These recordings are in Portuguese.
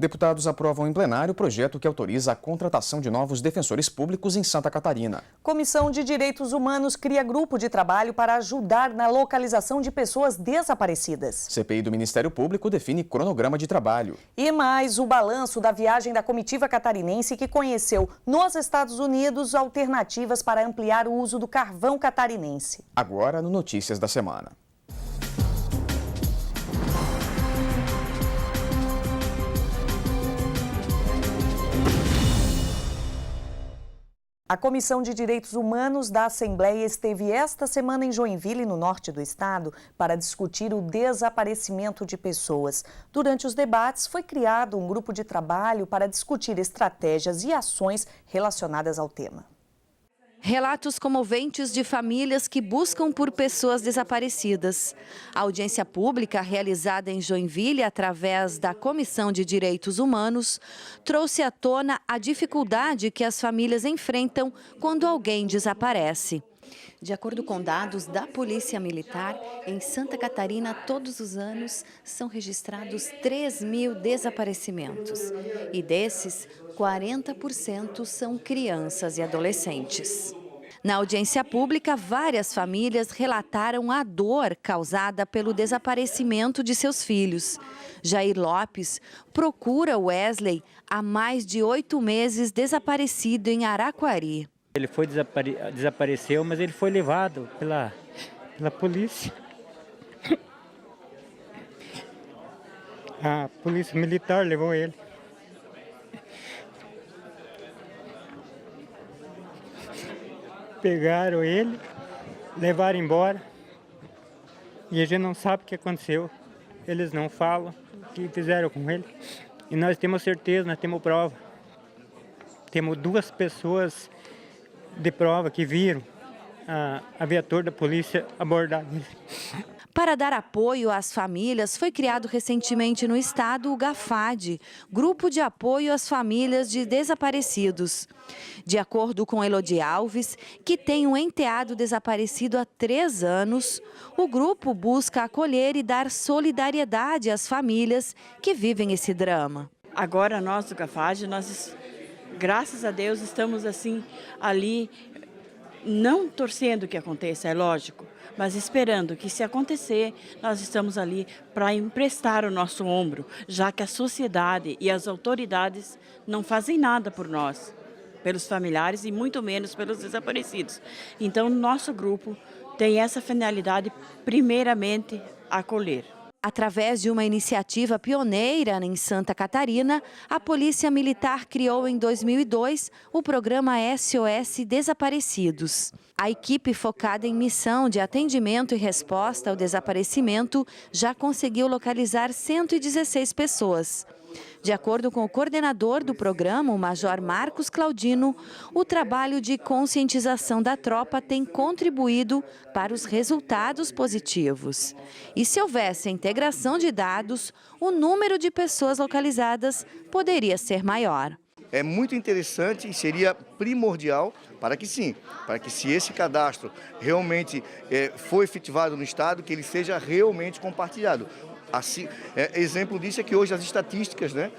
Deputados aprovam em plenário o projeto que autoriza a contratação de novos defensores públicos em Santa Catarina. Comissão de Direitos Humanos cria grupo de trabalho para ajudar na localização de pessoas desaparecidas. CPI do Ministério Público define cronograma de trabalho. E mais o balanço da viagem da comitiva catarinense que conheceu nos Estados Unidos alternativas para ampliar o uso do carvão catarinense. Agora no Notícias da Semana. A Comissão de Direitos Humanos da Assembleia esteve esta semana em Joinville, no norte do estado, para discutir o desaparecimento de pessoas. Durante os debates, foi criado um grupo de trabalho para discutir estratégias e ações relacionadas ao tema. Relatos comoventes de famílias que buscam por pessoas desaparecidas. A audiência pública realizada em Joinville através da Comissão de Direitos Humanos trouxe à tona a dificuldade que as famílias enfrentam quando alguém desaparece. De acordo com dados da Polícia Militar, em Santa Catarina, todos os anos são registrados 3.000 desaparecimentos. E desses, 40% são crianças e adolescentes. Na audiência pública, várias famílias relataram a dor causada pelo desaparecimento de seus filhos. Jair Lopes procura Wesley há mais de 8 meses desaparecido em Araquari. Ele desapareceu, mas ele foi levado pela polícia. A polícia militar levou ele. Pegaram ele, levaram embora. E a gente não sabe o que aconteceu. Eles não falam o que fizeram com ele. E nós temos certeza, nós temos prova. Temos 2 pessoas de prova que viram a viatura da polícia abordar ele. Para dar apoio às famílias, foi criado recentemente no estado o GAFAD, Grupo de Apoio às Famílias de Desaparecidos. De acordo com Elodie Alves, que tem um enteado desaparecido há 3 anos, o grupo busca acolher e dar solidariedade às famílias que vivem esse drama. Agora nós do GAFAD, graças a Deus, estamos ali, não torcendo que aconteça, é lógico, mas esperando que, se acontecer, nós estamos ali para emprestar o nosso ombro, já que a sociedade e as autoridades não fazem nada por nós, pelos familiares e muito menos pelos desaparecidos. Então, nosso grupo tem essa finalidade, primeiramente, acolher. Através de uma iniciativa pioneira em Santa Catarina, a Polícia Militar criou em 2002 o programa SOS Desaparecidos. A equipe focada em missão de atendimento e resposta ao desaparecimento já conseguiu localizar 116 pessoas. De acordo com o coordenador do programa, o Major Marcos Claudino, o trabalho de conscientização da tropa tem contribuído para os resultados positivos. E se houvesse a integração de dados, o número de pessoas localizadas poderia ser maior. É muito interessante e seria primordial para que se esse cadastro realmente for efetivado no Estado, que ele seja realmente compartilhado. Assim, exemplo disso é que hoje as estatísticas, de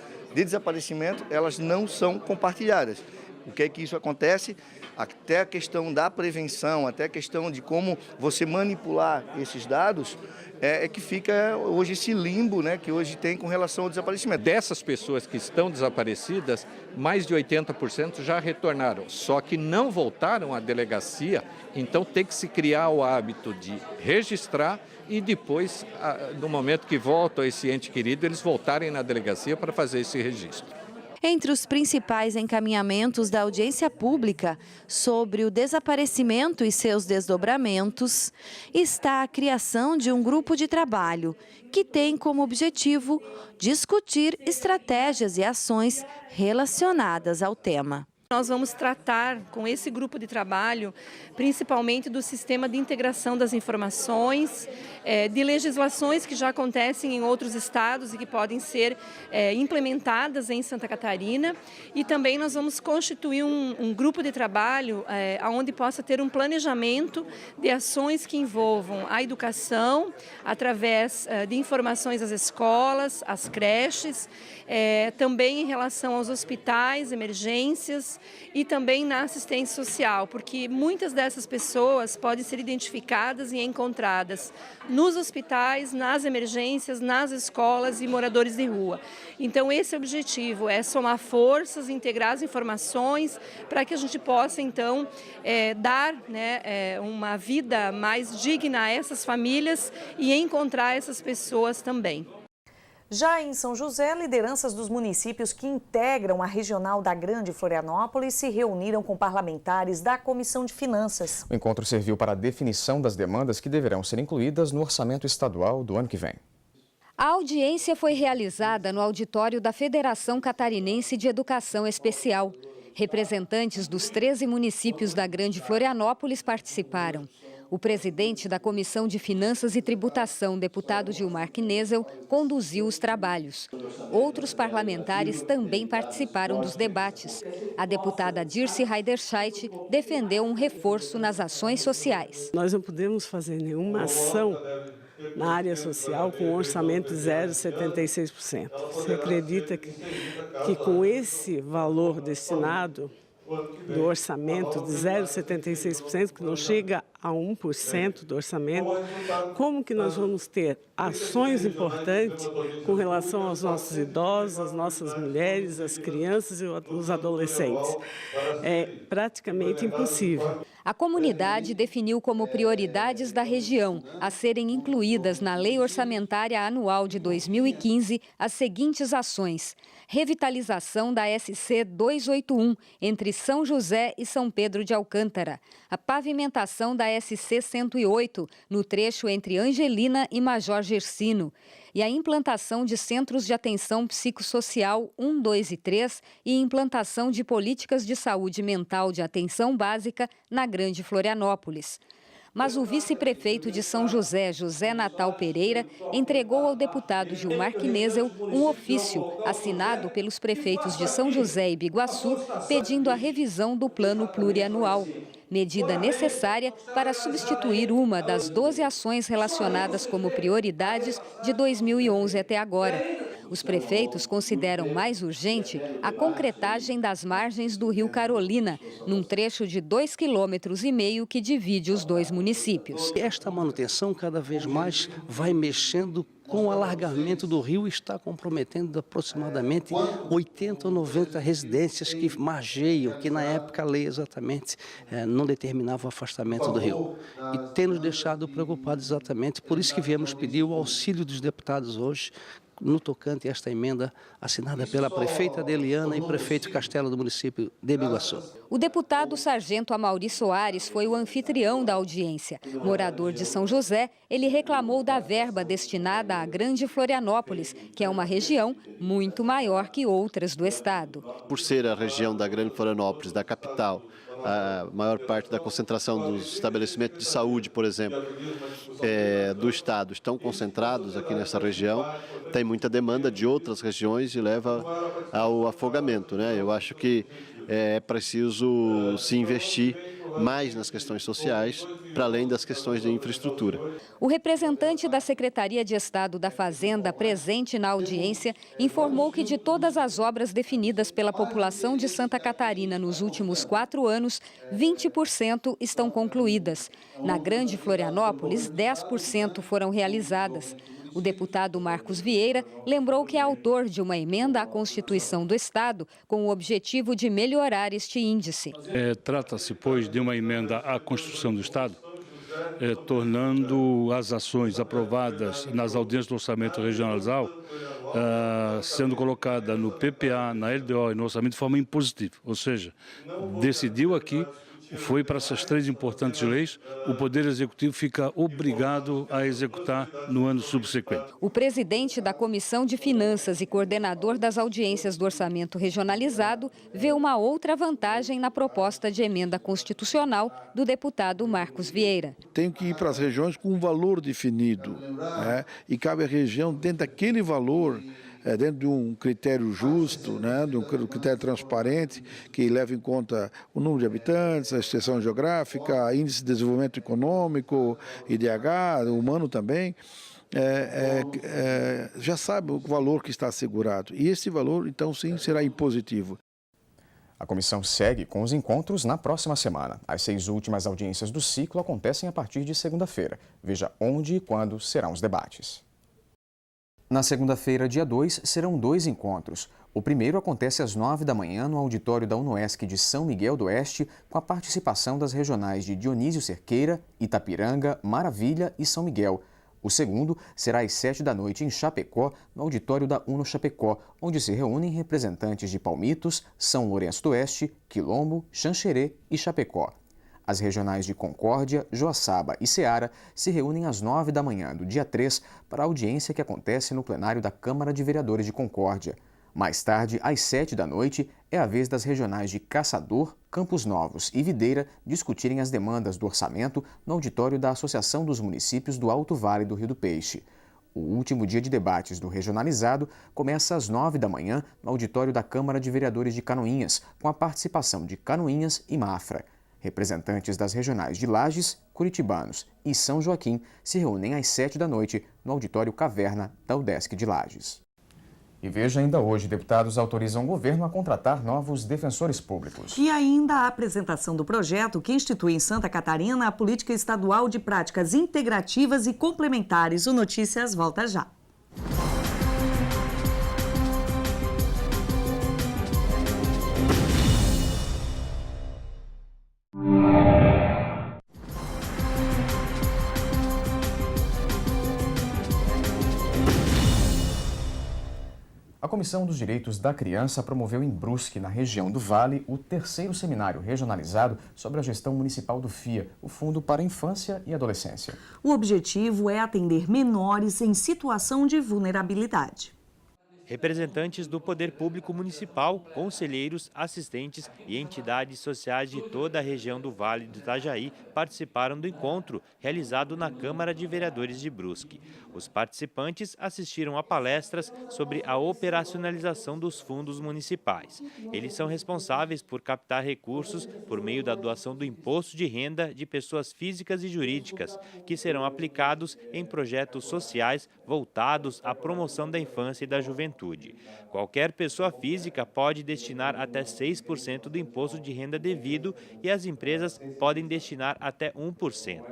desaparecimento, elas não são compartilhadas. O que é que isso acontece? Até a questão da prevenção, até a questão de como você manipular esses dados, é que fica hoje esse limbo, que hoje tem com relação ao desaparecimento. Dessas pessoas que estão desaparecidas, mais de 80% já retornaram, só que não voltaram à delegacia, então tem que se criar o hábito de registrar e depois, no momento que voltam esse ente querido, eles voltarem na delegacia para fazer esse registro. Entre os principais encaminhamentos da audiência pública sobre o desaparecimento e seus desdobramentos está a criação de um grupo de trabalho que tem como objetivo discutir estratégias e ações relacionadas ao tema. Nós vamos tratar com esse grupo de trabalho, principalmente do sistema de integração das informações, de legislações que já acontecem em outros estados e que podem ser implementadas em Santa Catarina. E também nós vamos constituir um grupo de trabalho onde possa ter um planejamento de ações que envolvam a educação, através de informações às escolas, às creches, também em relação aos hospitais, emergências, e também na assistência social, porque muitas dessas pessoas podem ser identificadas e encontradas nos hospitais, nas emergências, nas escolas e moradores de rua. Então esse é o objetivo, é somar forças, integrar as informações para que a gente possa então dar uma vida mais digna a essas famílias e encontrar essas pessoas também. Já em São José, lideranças dos municípios que integram a regional da Grande Florianópolis se reuniram com parlamentares da Comissão de Finanças. O encontro serviu para a definição das demandas que deverão ser incluídas no orçamento estadual do ano que vem. A audiência foi realizada no auditório da Federação Catarinense de Educação Especial. Representantes dos 13 municípios da Grande Florianópolis participaram. O presidente da Comissão de Finanças e Tributação, deputado Gilmar Knesel, conduziu os trabalhos. Outros parlamentares também participaram dos debates. A deputada Dirce Heiderscheit defendeu um reforço nas ações sociais. Nós não podemos fazer nenhuma ação na área social com um orçamento de 0,76%. Você acredita que com esse valor destinado do orçamento de 0,76%, que não chega a 1% do orçamento, como que nós vamos ter ações importantes com relação aos nossos idosos, às nossas mulheres, às crianças e os adolescentes? É praticamente impossível. A comunidade definiu como prioridades da região a serem incluídas na Lei Orçamentária Anual de 2015 as seguintes ações: revitalização da SC 281 entre São José e São Pedro de Alcântara, a pavimentação da SC 108 no trecho entre Angelina e Major Gersino e a implantação de centros de atenção psicossocial 1, 2 e 3 e implantação de políticas de saúde mental de atenção básica na Grande Florianópolis. Mas o vice-prefeito de São José, José Natal Pereira, entregou ao deputado Gilmar Knesel um ofício assinado pelos prefeitos de São José e Biguaçu pedindo a revisão do plano plurianual, medida necessária para substituir uma das 12 ações relacionadas como prioridades de 2011 até agora. Os prefeitos consideram mais urgente a concretagem das margens do Rio Carolina, num trecho de 2,5 km que divide os dois municípios. Esta manutenção cada vez mais vai mexendo com o alargamento do rio e está comprometendo aproximadamente 80 ou 90 residências que margeiam, que na época a lei exatamente não determinava o afastamento do rio. E tem nos deixado preocupados exatamente, por isso que viemos pedir o auxílio dos deputados hoje, no tocante a esta emenda assinada pela prefeita Adeliana e prefeito Castelo do município de Biguaçu. O deputado Sargento Amaury Soares foi o anfitrião da audiência. Morador de São José, ele reclamou da verba destinada à Grande Florianópolis, que é uma região muito maior que outras do estado. Por ser a região da Grande Florianópolis, da capital, a maior parte da concentração dos estabelecimentos de saúde, por exemplo, do estado estão concentrados aqui nessa região, tem muita demanda de outras regiões e leva ao afogamento, né? Eu acho que é preciso se investir mais nas questões sociais, para além das questões de infraestrutura. O representante da Secretaria de Estado da Fazenda, presente na audiência, informou que de todas as obras definidas pela população de Santa Catarina nos últimos 4 anos, 20% estão concluídas. Na Grande Florianópolis, 10% foram realizadas. O deputado Marcos Vieira lembrou que é autor de uma emenda à Constituição do Estado com o objetivo de melhorar este índice. Trata-se, pois, de uma emenda à Constituição do Estado, tornando as ações aprovadas nas audiências do Orçamento Regional sendo colocada no PPA, na LDO e no orçamento de forma impositiva, ou seja, decidiu aqui foi para essas 3 importantes leis, o Poder Executivo fica obrigado a executar no ano subsequente. O presidente da Comissão de Finanças e coordenador das audiências do Orçamento Regionalizado vê uma outra vantagem na proposta de emenda constitucional do deputado Marcos Vieira. Tem que ir para as regiões com um valor definido, né? E cabe à região, dentro daquele valor, dentro de um critério justo, né, de um critério transparente, que leva em conta o número de habitantes, a extensão geográfica, índice de desenvolvimento econômico, IDH, humano também, já sabe o valor que está assegurado. E esse valor, então, sim, será impositivo. A comissão segue com os encontros na próxima semana. As 6 últimas audiências do ciclo acontecem a partir de segunda-feira. Veja onde e quando serão os debates. Na segunda-feira, dia 2, serão 2 encontros. O primeiro acontece às 9 da manhã no auditório da UNOESC de São Miguel do Oeste, com a participação das regionais de Dionísio Cerqueira, Itapiranga, Maravilha e São Miguel. O segundo será às 7 da noite em Chapecó, no auditório da UNO Chapecó, onde se reúnem representantes de Palmitos, São Lourenço do Oeste, Quilombo, Xanxerê e Chapecó. As regionais de Concórdia, Joaçaba e Ceará se reúnem às 9 da manhã do dia 3 para a audiência que acontece no plenário da Câmara de Vereadores de Concórdia. Mais tarde, às 7 da noite, é a vez das regionais de Caçador, Campos Novos e Videira discutirem as demandas do orçamento no auditório da Associação dos Municípios do Alto Vale do Rio do Peixe. O último dia de debates do regionalizado começa às 9 da manhã no auditório da Câmara de Vereadores de Canoinhas, com a participação de Canoinhas e Mafra. Representantes das regionais de Lages, Curitibanos e São Joaquim se reúnem às 7 da noite no auditório Caverna da UDESC de Lages. E veja ainda hoje, deputados autorizam o governo a contratar novos defensores públicos. E ainda a apresentação do projeto que institui em Santa Catarina a Política Estadual de Práticas Integrativas e Complementares. O Notícias volta já. A Comissão dos Direitos da Criança promoveu em Brusque, na região do Vale, o 3º seminário regionalizado sobre a gestão municipal do FIA, o Fundo para a Infância e Adolescência. O objetivo é atender menores em situação de vulnerabilidade. Representantes do Poder Público Municipal, conselheiros, assistentes e entidades sociais de toda a região do Vale do Itajaí participaram do encontro realizado na Câmara de Vereadores de Brusque. Os participantes assistiram a palestras sobre a operacionalização dos fundos municipais. Eles são responsáveis por captar recursos por meio da doação do imposto de renda de pessoas físicas e jurídicas, que serão aplicados em projetos sociais voltados à promoção da infância e da juventude. Qualquer pessoa física pode destinar até 6% do imposto de renda devido e as empresas podem destinar até 1%.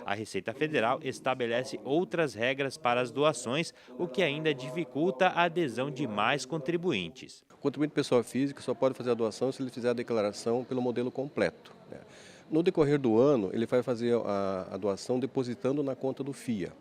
A Receita Federal estabelece outras regras para as doações, o que ainda dificulta a adesão de mais contribuintes. O contribuinte pessoa física só pode fazer a doação se ele fizer a declaração pelo modelo completo. No decorrer do ano, ele vai fazer a doação depositando na conta do FIA.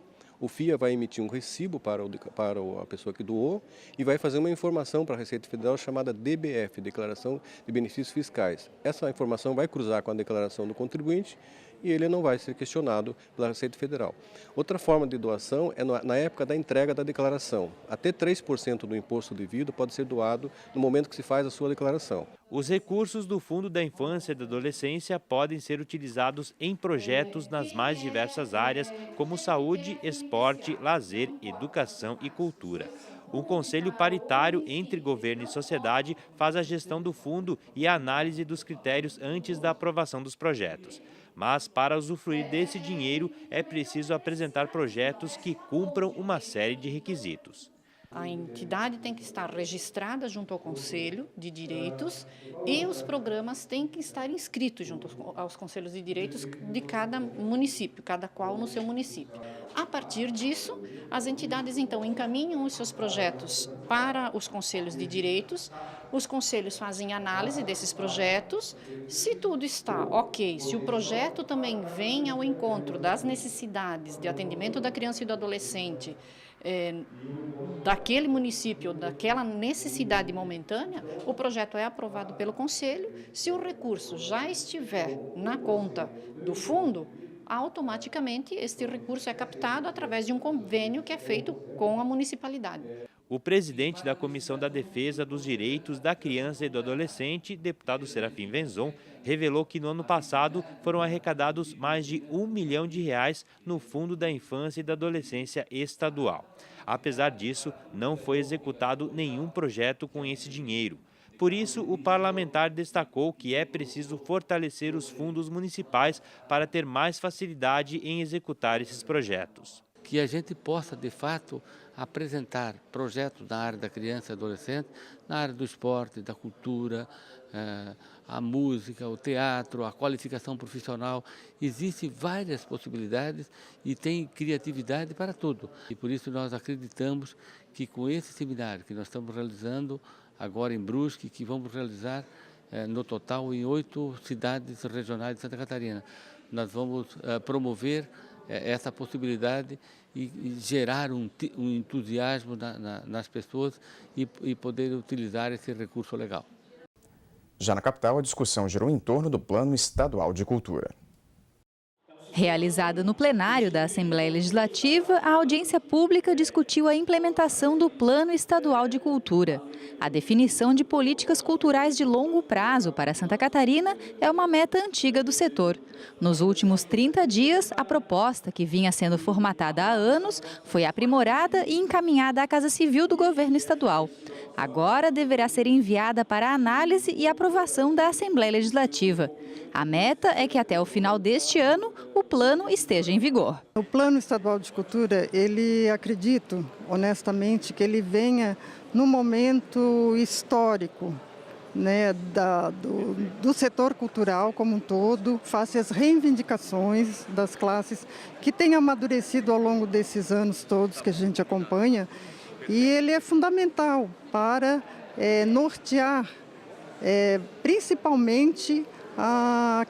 O FIA vai emitir um recibo para a pessoa que doou e vai fazer uma informação para a Receita Federal chamada DBF, Declaração de Benefícios Fiscais. Essa informação vai cruzar com a declaração do contribuinte e ele não vai ser questionado pela Receita Federal. Outra forma de doação é na época da entrega da declaração. Até 3% do imposto devido pode ser doado no momento que se faz a sua declaração. Os recursos do Fundo da Infância e da Adolescência podem ser utilizados em projetos nas mais diversas áreas, como saúde, esporte, lazer, educação e cultura. Um conselho paritário entre governo e sociedade faz a gestão do fundo e a análise dos critérios antes da aprovação dos projetos. Mas, para usufruir desse dinheiro, é preciso apresentar projetos que cumpram uma série de requisitos. A entidade tem que estar registrada junto ao Conselho de Direitos e os programas têm que estar inscritos junto aos Conselhos de Direitos de cada município, cada qual no seu município. A partir disso, as entidades então encaminham os seus projetos para os Conselhos de Direitos, os conselhos fazem análise desses projetos, se tudo está ok, se o projeto também vem ao encontro das necessidades de atendimento da criança e do adolescente, daquele município, daquela necessidade momentânea, o projeto é aprovado pelo Conselho. Se o recurso já estiver na conta do fundo, automaticamente este recurso é captado através de um convênio que é feito com a municipalidade. O presidente da Comissão da Defesa dos Direitos da Criança e do Adolescente, deputado Serafim Venzon, revelou que no ano passado foram arrecadados mais de R$1 milhão no Fundo da Infância e da Adolescência Estadual. Apesar disso, não foi executado nenhum projeto com esse dinheiro. Por isso, o parlamentar destacou que é preciso fortalecer os fundos municipais para ter mais facilidade em executar esses projetos. Que a gente possa, de fato, apresentar projetos na área da criança e adolescente, na área do esporte, da cultura, a música, o teatro, a qualificação profissional. Existem várias possibilidades e tem criatividade para tudo. E por isso nós acreditamos que com esse seminário que nós estamos realizando agora em Brusque, que vamos realizar no total em 8 cidades regionais de Santa Catarina, nós vamos promover essa possibilidade e gerar um entusiasmo nas pessoas e poder utilizar esse recurso legal. Já na capital, a discussão girou em torno do Plano Estadual de Cultura. Realizada no plenário da Assembleia Legislativa, a audiência pública discutiu a implementação do Plano Estadual de Cultura. A definição de políticas culturais de longo prazo para Santa Catarina é uma meta antiga do setor. Nos últimos 30 dias, a proposta, que vinha sendo formatada há anos, foi aprimorada e encaminhada à Casa Civil do Governo Estadual. Agora deverá ser enviada para análise e aprovação da Assembleia Legislativa. A meta é que até o final deste ano o plano esteja em vigor. O Plano Estadual de Cultura, acredito honestamente que ele venha no momento histórico, né, do setor cultural como um todo, face às reivindicações das classes que têm amadurecido ao longo desses anos todos que a gente acompanha. E ele é fundamental para nortear principalmente a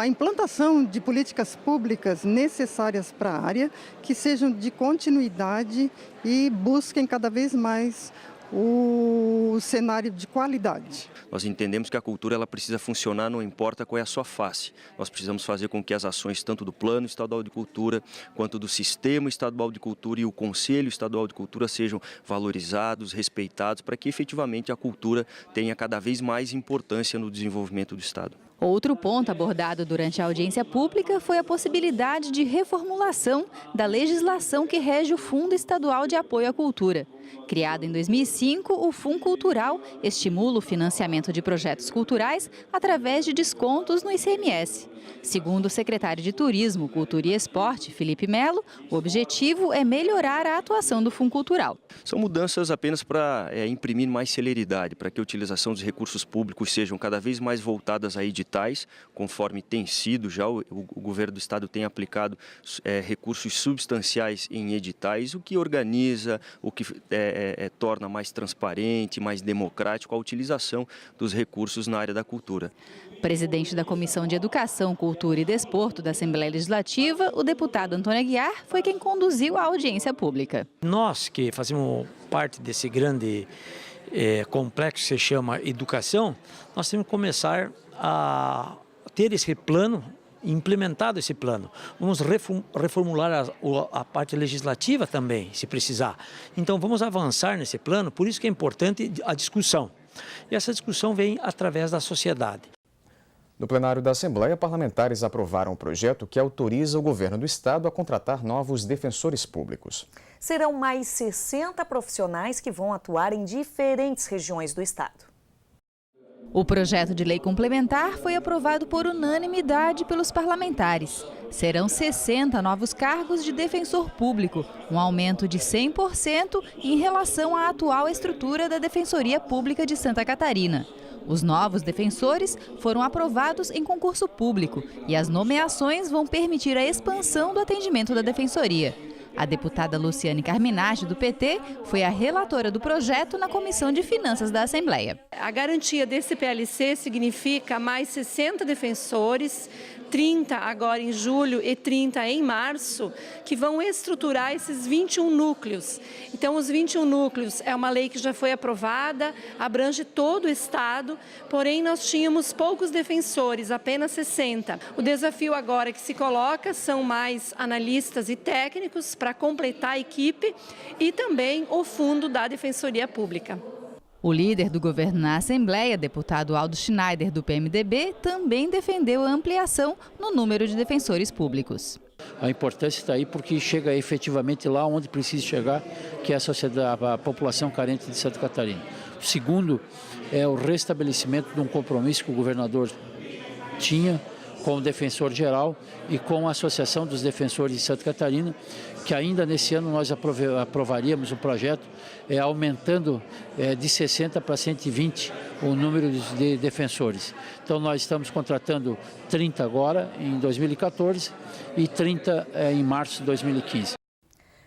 implantação de políticas públicas necessárias para a área, que sejam de continuidade e busquem cada vez mais o cenário de qualidade. Nós entendemos que a cultura ela precisa funcionar, não importa qual é a sua face. Nós precisamos fazer com que as ações tanto do Plano Estadual de Cultura, quanto do Sistema Estadual de Cultura e o Conselho Estadual de Cultura sejam valorizados, respeitados, para que efetivamente a cultura tenha cada vez mais importância no desenvolvimento do Estado. Outro ponto abordado durante a audiência pública foi a possibilidade de reformulação da legislação que rege o Fundo Estadual de Apoio à Cultura. Criado em 2005, o Fundo Cultural estimula o financiamento de projetos culturais através de descontos no ICMS. Segundo o secretário de Turismo, Cultura e Esporte, Felipe Melo, o objetivo é melhorar a atuação do Fundo Cultural. São mudanças apenas para imprimir mais celeridade, para que a utilização dos recursos públicos sejam cada vez mais voltadas a editais, conforme tem sido já. O governo do estado tem aplicado recursos substanciais em editais, o que organiza, o que torna mais transparente, mais democrático a utilização dos recursos na área da cultura. Presidente da Comissão de Educação, Cultura e Desporto da Assembleia Legislativa, o deputado Antônio Aguiar foi quem conduziu a audiência pública. Nós que fazemos parte desse grande complexo que se chama educação, nós temos que começar a ter esse plano, implementado esse plano. Vamos reformular a parte legislativa também, se precisar. Então vamos avançar nesse plano, por isso que é importante a discussão. E essa discussão vem através da sociedade. No plenário da Assembleia, parlamentares aprovaram um projeto que autoriza o governo do estado a contratar novos defensores públicos. Serão mais 60 profissionais que vão atuar em diferentes regiões do estado. O projeto de lei complementar foi aprovado por unanimidade pelos parlamentares. Serão 60 novos cargos de defensor público, um aumento de 100% em relação à atual estrutura da Defensoria Pública de Santa Catarina. Os novos defensores foram aprovados em concurso público e as nomeações vão permitir a expansão do atendimento da Defensoria. A deputada Luciane Carminati, do PT, foi a relatora do projeto na Comissão de Finanças da Assembleia. A garantia desse PLC significa mais 60 defensores 30 agora em julho e 30 em março, que vão estruturar esses 21 núcleos. Então, os 21 núcleos é uma lei que já foi aprovada, abrange todo o Estado, porém nós tínhamos poucos defensores, apenas 60. O desafio agora que se coloca são mais analistas e técnicos para completar a equipe e também o fundo da Defensoria Pública. O líder do governo na Assembleia, deputado Aldo Schneider, do PMDB, também defendeu a ampliação no número de defensores públicos. A importância está aí porque chega efetivamente lá onde precisa chegar, que é a sociedade, a população carente de Santa Catarina. O segundo é o restabelecimento de um compromisso que o governador tinha com o defensor geral e com a Associação dos Defensores de Santa Catarina, que ainda nesse ano nós aprovaríamos um projeto aumentando de 60 para 120 o número de defensores. Então nós estamos contratando 30 agora em 2014 e 30 em março de 2015.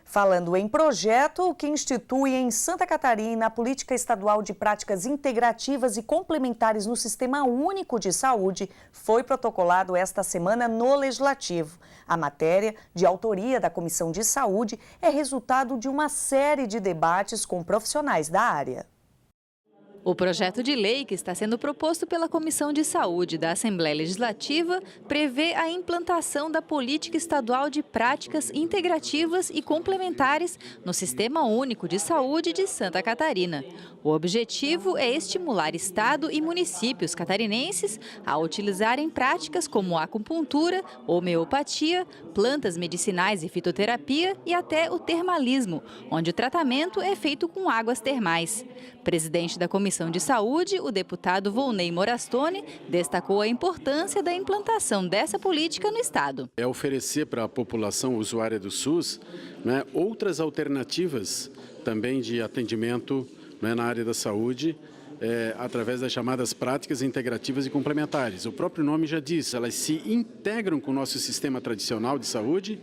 Falando em projeto que institui em Santa Catarina a Política Estadual de Práticas Integrativas e Complementares no Sistema Único de Saúde, foi protocolado esta semana no Legislativo. A matéria, de autoria da Comissão de Saúde, é resultado de uma série de debates com profissionais da área. O projeto de lei que está sendo proposto pela Comissão de Saúde da Assembleia Legislativa prevê a implantação da Política Estadual de Práticas Integrativas e Complementares no Sistema Único de Saúde de Santa Catarina. O objetivo é estimular Estado e municípios catarinenses a utilizarem práticas como acupuntura, homeopatia, plantas medicinais e fitoterapia e até o termalismo, onde o tratamento é feito com águas termais. Presidente da Comissão de Saúde, o deputado Volney Morastone, destacou a importância da implantação dessa política no Estado. É oferecer para a população usuária do SUS, outras alternativas também de atendimento na área da saúde, através das chamadas práticas integrativas e complementares. O próprio nome já diz, elas se integram com o nosso sistema tradicional de saúde,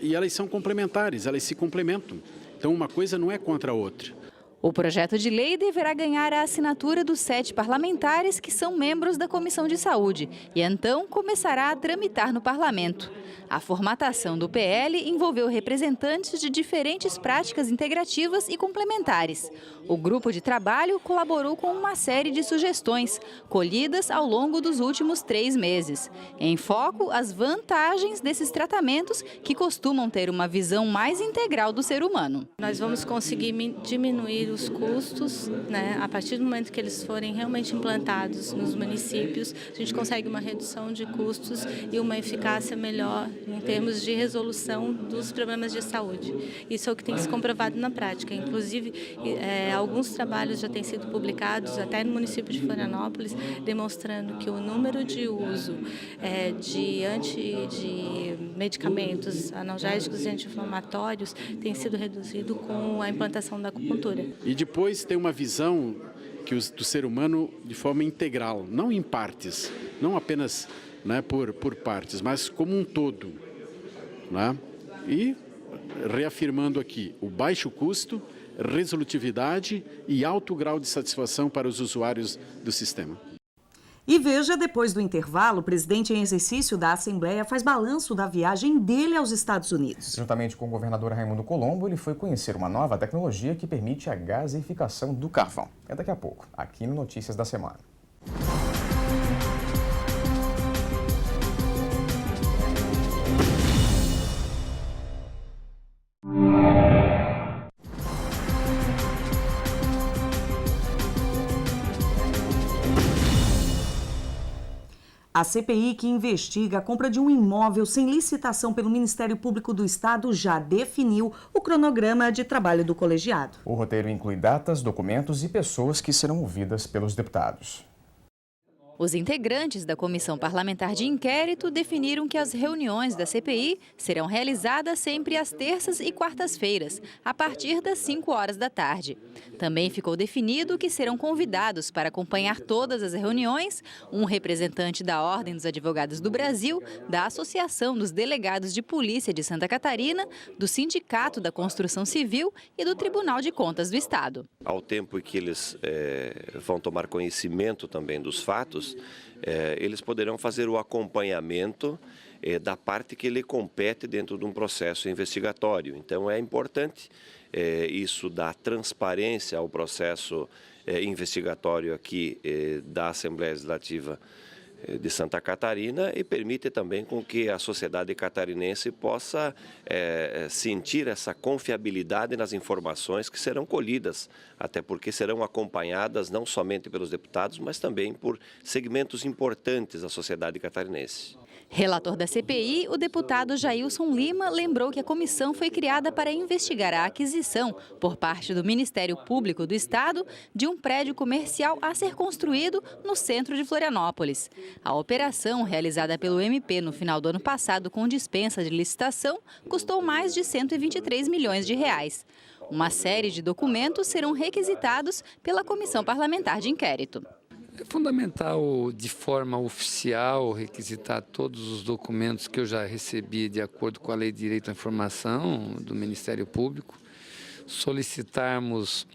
e elas são complementares, elas se complementam. Então uma coisa não é contra a outra. O projeto de lei deverá ganhar a assinatura dos 7 parlamentares que são membros da Comissão de Saúde e então começará a tramitar no Parlamento. A formatação do PL envolveu representantes de diferentes práticas integrativas e complementares. O grupo de trabalho colaborou com uma série de sugestões, colhidas ao longo dos últimos 3 meses. Em foco, as vantagens desses tratamentos que costumam ter uma visão mais integral do ser humano. Nós vamos conseguir diminuir os custos, a partir do momento que eles forem realmente implantados nos municípios, a gente consegue uma redução de custos e uma eficácia melhor em termos de resolução dos problemas de saúde. Isso é o que tem se comprovado na prática. Inclusive, alguns trabalhos já têm sido publicados até no município de Florianópolis, demonstrando que o número de uso de medicamentos analgésicos e anti-inflamatórios tem sido reduzido com a implantação da acupuntura. E depois tem uma visão do ser humano de forma integral, não em partes, não apenas por partes, mas como um todo. E reafirmando aqui o baixo custo, resolutividade e alto grau de satisfação para os usuários do sistema. E veja, depois do intervalo, o presidente em exercício da Assembleia faz balanço da viagem dele aos Estados Unidos. Juntamente com o governador Raimundo Colombo, ele foi conhecer uma nova tecnologia que permite a gasificação do carvão. É daqui a pouco, aqui no Notícias da Semana. A CPI, que investiga a compra de um imóvel sem licitação pelo Ministério Público do Estado, já definiu o cronograma de trabalho do colegiado. O roteiro inclui datas, documentos e pessoas que serão ouvidas pelos deputados. Os integrantes da Comissão Parlamentar de Inquérito definiram que as reuniões da CPI serão realizadas sempre às terças e quartas-feiras, a partir das 5 horas da tarde. Também ficou definido que serão convidados para acompanhar todas as reuniões um representante da Ordem dos Advogados do Brasil, da Associação dos Delegados de Polícia de Santa Catarina, do Sindicato da Construção Civil e do Tribunal de Contas do Estado. Ao tempo que eles vão tomar conhecimento também dos fatos, deputados, eles poderão fazer o acompanhamento da parte que lhe compete dentro de um processo investigatório. Então é importante isso dar transparência ao processo investigatório aqui da Assembleia Legislativa de Santa Catarina e permite também com que a sociedade catarinense possa sentir essa confiabilidade nas informações que serão colhidas, até porque serão acompanhadas não somente pelos deputados, mas também por segmentos importantes da sociedade catarinense. Relator da CPI, o deputado Jailson Lima lembrou que a comissão foi criada para investigar a aquisição, por parte do Ministério Público do Estado, de um prédio comercial a ser construído no centro de Florianópolis. A operação, realizada pelo MP no final do ano passado com dispensa de licitação, custou mais de 123 milhões de reais. Uma série de documentos serão requisitados pela Comissão Parlamentar de Inquérito. É fundamental, de forma oficial, requisitar todos os documentos que eu já recebi de acordo com a Lei de Direito à Informação do Ministério Público, solicitarmos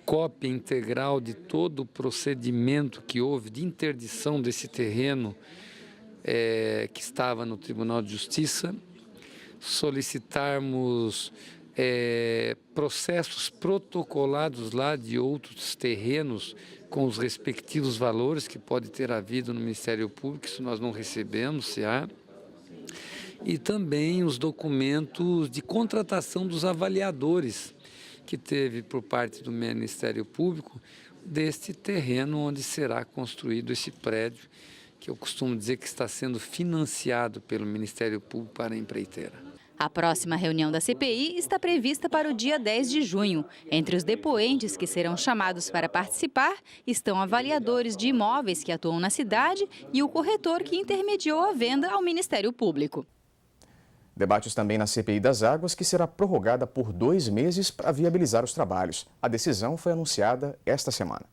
cópia integral de todo o procedimento que houve de interdição desse terreno que estava no Tribunal de Justiça, solicitarmos processos protocolados lá de outros terrenos com os respectivos valores que pode ter havido no Ministério Público, isso nós não recebemos, se há. E também os documentos de contratação dos avaliadores que teve por parte do Ministério Público deste terreno onde será construído esse prédio, que eu costumo dizer que está sendo financiado pelo Ministério Público para a empreiteira. A próxima reunião da CPI está prevista para o dia 10 de junho. Entre os depoentes que serão chamados para participar estão avaliadores de imóveis que atuam na cidade e o corretor que intermediou a venda ao Ministério Público. Debates também na CPI das Águas, que será prorrogada por 2 meses para viabilizar os trabalhos. A decisão foi anunciada esta semana.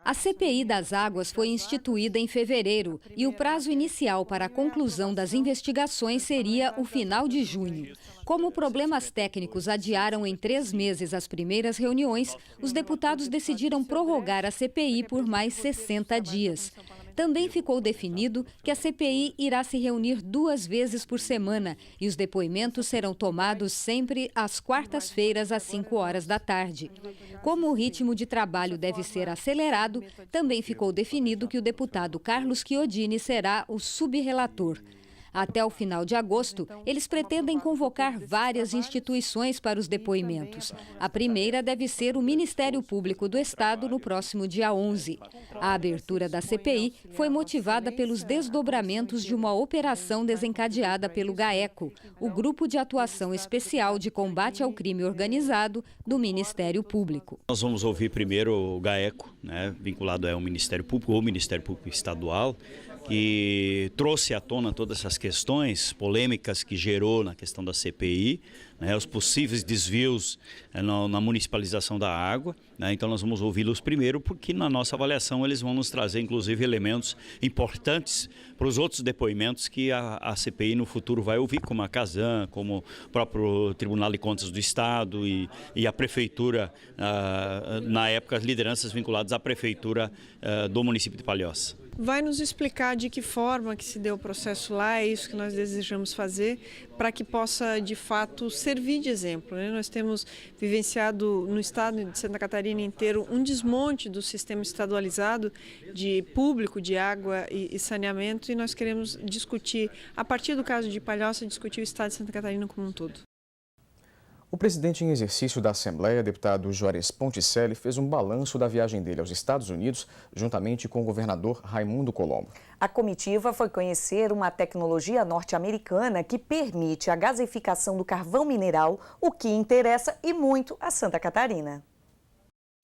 A CPI das Águas foi instituída em fevereiro e o prazo inicial para a conclusão das investigações seria o final de junho. Como problemas técnicos adiaram em 3 meses as primeiras reuniões, os deputados decidiram prorrogar a CPI por mais 60 dias. Também ficou definido que a CPI irá se reunir 2 vezes por semana e os depoimentos serão tomados sempre às quartas-feiras, às 5 horas da tarde. Como o ritmo de trabalho deve ser acelerado, também ficou definido que o deputado Carlos Chiodini será o subrelator. Até o final de agosto, eles pretendem convocar várias instituições para os depoimentos. A primeira deve ser o Ministério Público do Estado no próximo dia 11. A abertura da CPI foi motivada pelos desdobramentos de uma operação desencadeada pelo GAECO, o Grupo de Atuação Especial de Combate ao Crime Organizado do Ministério Público. Nós vamos ouvir primeiro o GAECO, vinculado ao Ministério Público ou Ministério Público Estadual, que trouxe à tona todas essas questões polêmicas que gerou na questão da CPI, os possíveis desvios na municipalização da água. Então nós vamos ouvi-los primeiro, porque na nossa avaliação eles vão nos trazer inclusive elementos importantes para os outros depoimentos que a CPI no futuro vai ouvir, como a Casan, como o próprio Tribunal de Contas do Estado e a Prefeitura, na época as lideranças vinculadas à Prefeitura do município de Palhoça. Vai nos explicar de que forma que se deu o processo lá, é isso que nós desejamos fazer, para que possa de fato servir de exemplo. Nós temos vivenciado no estado de Santa Catarina inteiro um desmonte do sistema estadualizado de público de água e saneamento, e nós queremos discutir, a partir do caso de Palhoça, discutir o estado de Santa Catarina como um todo. O presidente em exercício da Assembleia, deputado Juarez Ponticelli, fez um balanço da viagem dele aos Estados Unidos, juntamente com o governador Raimundo Colombo. A comitiva foi conhecer uma tecnologia norte-americana que permite a gasificação do carvão mineral, o que interessa e muito a Santa Catarina.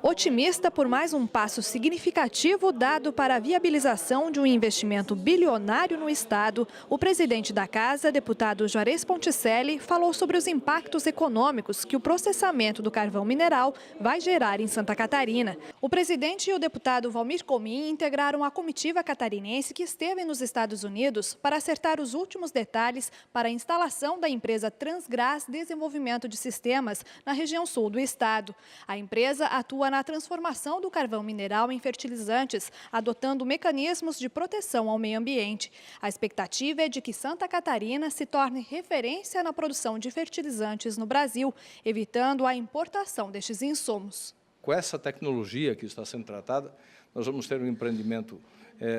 Otimista por mais um passo significativo dado para a viabilização de um investimento bilionário no estado, o presidente da casa, deputado Juarez Ponticelli, falou sobre os impactos econômicos que o processamento do carvão mineral vai gerar em Santa Catarina. O presidente e o deputado Valmir Comin integraram a comitiva catarinense que esteve nos Estados Unidos para acertar os últimos detalhes para a instalação da empresa Transgás Desenvolvimento de Sistemas na região sul do estado. A empresa atua atua na transformação do carvão mineral em fertilizantes, adotando mecanismos de proteção ao meio ambiente. A expectativa é de que Santa Catarina se torne referência na produção de fertilizantes no Brasil, evitando a importação destes insumos. Com essa tecnologia que está sendo tratada, nós vamos ter um empreendimento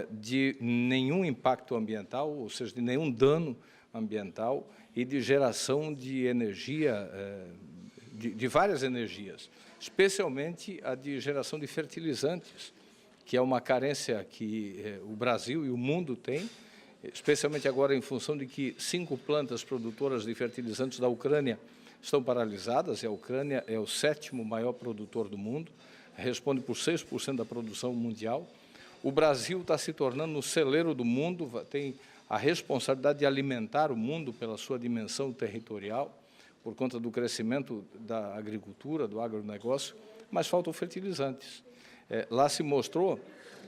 de nenhum impacto ambiental, ou seja, de nenhum dano ambiental e de geração de energia, de várias energias, especialmente a de geração de fertilizantes, que é uma carência que o Brasil e o mundo têm, especialmente agora em função de que 5 plantas produtoras de fertilizantes da Ucrânia estão paralisadas, e a Ucrânia é o 7º maior produtor do mundo, responde por 6% da produção mundial. O Brasil está se tornando o celeiro do mundo, tem a responsabilidade de alimentar o mundo pela sua dimensão territorial, por conta do crescimento da agricultura, do agronegócio, mas faltam fertilizantes. Lá se mostrou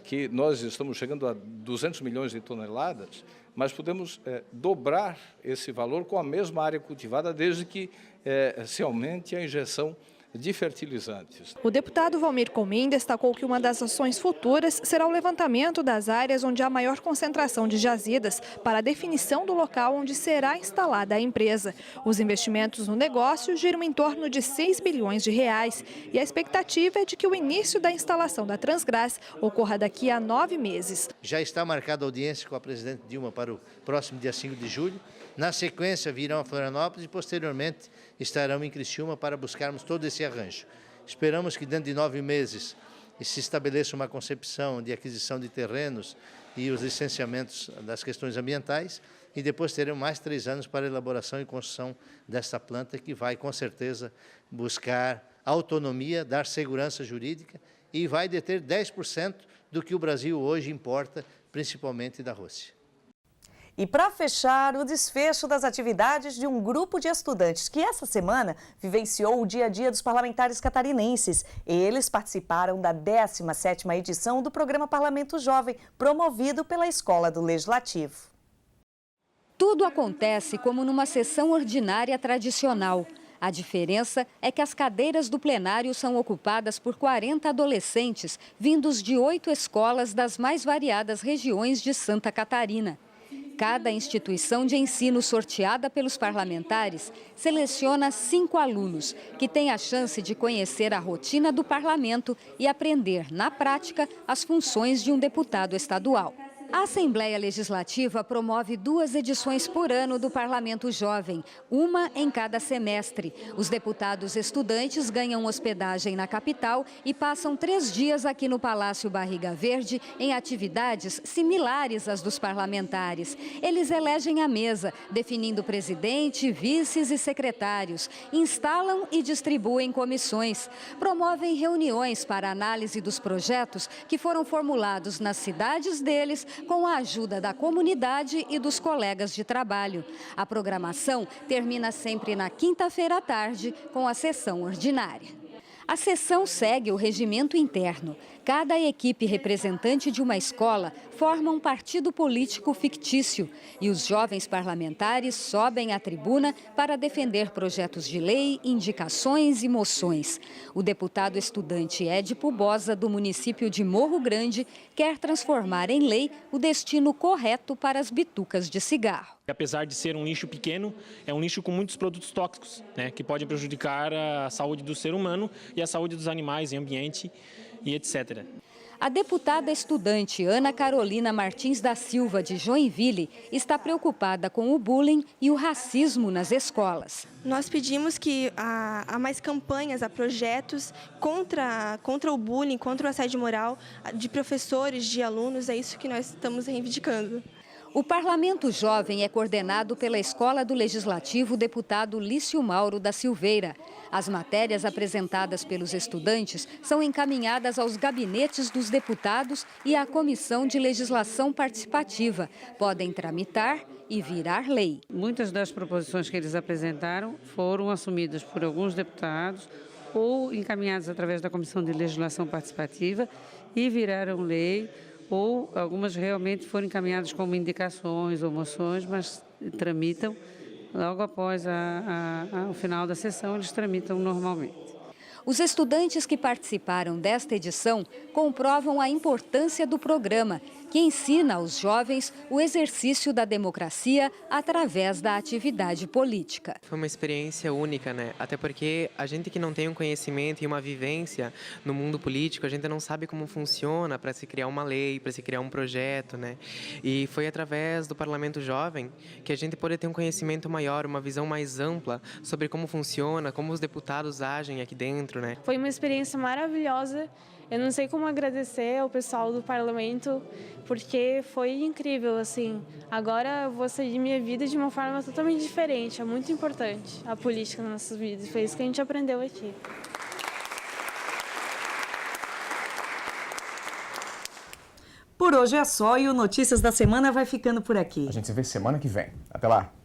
que nós estamos chegando a 200 milhões de toneladas, mas podemos dobrar esse valor com a mesma área cultivada, desde que se aumente a injeção de fertilizantes. O deputado Valmir Comim destacou que uma das ações futuras será o levantamento das áreas onde há maior concentração de jazidas para a definição do local onde será instalada a empresa. Os investimentos no negócio giram em torno de 6 bilhões de reais e a expectativa é de que o início da instalação da Transgraz ocorra daqui a 9 meses. Já está marcada a audiência com a presidente Dilma para o próximo dia 5 de julho. Na sequência virão a Florianópolis e posteriormente estarão em Criciúma para buscarmos todo esse arranjo. Esperamos que dentro de 9 meses se estabeleça uma concepção de aquisição de terrenos e os licenciamentos das questões ambientais e depois teremos mais 3 anos para a elaboração e construção desta planta que vai com certeza buscar autonomia, dar segurança jurídica e vai deter 10% do que o Brasil hoje importa, principalmente da Rússia. E para fechar, o desfecho das atividades de um grupo de estudantes que essa semana vivenciou o dia a dia dos parlamentares catarinenses. Eles participaram da 17ª edição do programa Parlamento Jovem, promovido pela Escola do Legislativo. Tudo acontece como numa sessão ordinária tradicional. A diferença é que as cadeiras do plenário são ocupadas por 40 adolescentes, vindos de 8 escolas das mais variadas regiões de Santa Catarina. Cada instituição de ensino sorteada pelos parlamentares seleciona 5 alunos que têm a chance de conhecer a rotina do parlamento e aprender, na prática, as funções de um deputado estadual. A Assembleia Legislativa promove 2 edições por ano do Parlamento Jovem, uma em cada semestre. Os deputados estudantes ganham hospedagem na capital e passam 3 dias aqui no Palácio Barriga Verde em atividades similares às dos parlamentares. Eles elegem a mesa, definindo presidente, vices e secretários, instalam e distribuem comissões, promovem reuniões para análise dos projetos que foram formulados nas cidades deles, com a ajuda da comunidade e dos colegas de trabalho. A programação termina sempre na quinta-feira à tarde, com a sessão ordinária. A sessão segue o regimento interno. Cada equipe representante de uma escola forma um partido político fictício e os jovens parlamentares sobem à tribuna para defender projetos de lei, indicações e moções. O deputado estudante Édipo Bosa, do município de Morro Grande, quer transformar em lei o destino correto para as bitucas de cigarro. Apesar de ser um lixo pequeno, é um lixo com muitos produtos tóxicos, que podem prejudicar a saúde do ser humano e a saúde dos animais, e ambiente e etc. A deputada estudante Ana Carolina Martins da Silva, de Joinville, está preocupada com o bullying e o racismo nas escolas. Nós pedimos que há mais campanhas, há projetos contra o bullying, contra o assédio moral de professores, de alunos, é isso que nós estamos reivindicando. O Parlamento Jovem é coordenado pela Escola do Legislativo deputado Lício Mauro da Silveira. As matérias apresentadas pelos estudantes são encaminhadas aos gabinetes dos deputados e à Comissão de Legislação Participativa. Podem tramitar e virar lei. Muitas das proposições que eles apresentaram foram assumidas por alguns deputados ou encaminhadas através da Comissão de Legislação Participativa e viraram lei, ou algumas realmente foram encaminhadas como indicações ou moções, mas tramitam logo após o final da sessão, eles tramitam normalmente. Os estudantes que participaram desta edição comprovam a importância do programa, que ensina aos jovens o exercício da democracia através da atividade política. Foi uma experiência única, né? Até porque a gente que não tem um conhecimento e uma vivência no mundo político, a gente não sabe como funciona para se criar uma lei, para se criar um projeto, né? E foi através do Parlamento Jovem que a gente pôde ter um conhecimento maior, uma visão mais ampla sobre como funciona, como os deputados agem aqui dentro, né? Foi uma experiência maravilhosa. Eu não sei como agradecer ao pessoal do parlamento, porque foi incrível, assim. Agora eu vou seguir minha vida de uma forma totalmente diferente. É muito importante a política nas nossas vidas. Foi isso que a gente aprendeu aqui. Por hoje é só e o Notícias da Semana vai ficando por aqui. A gente se vê semana que vem. Até lá!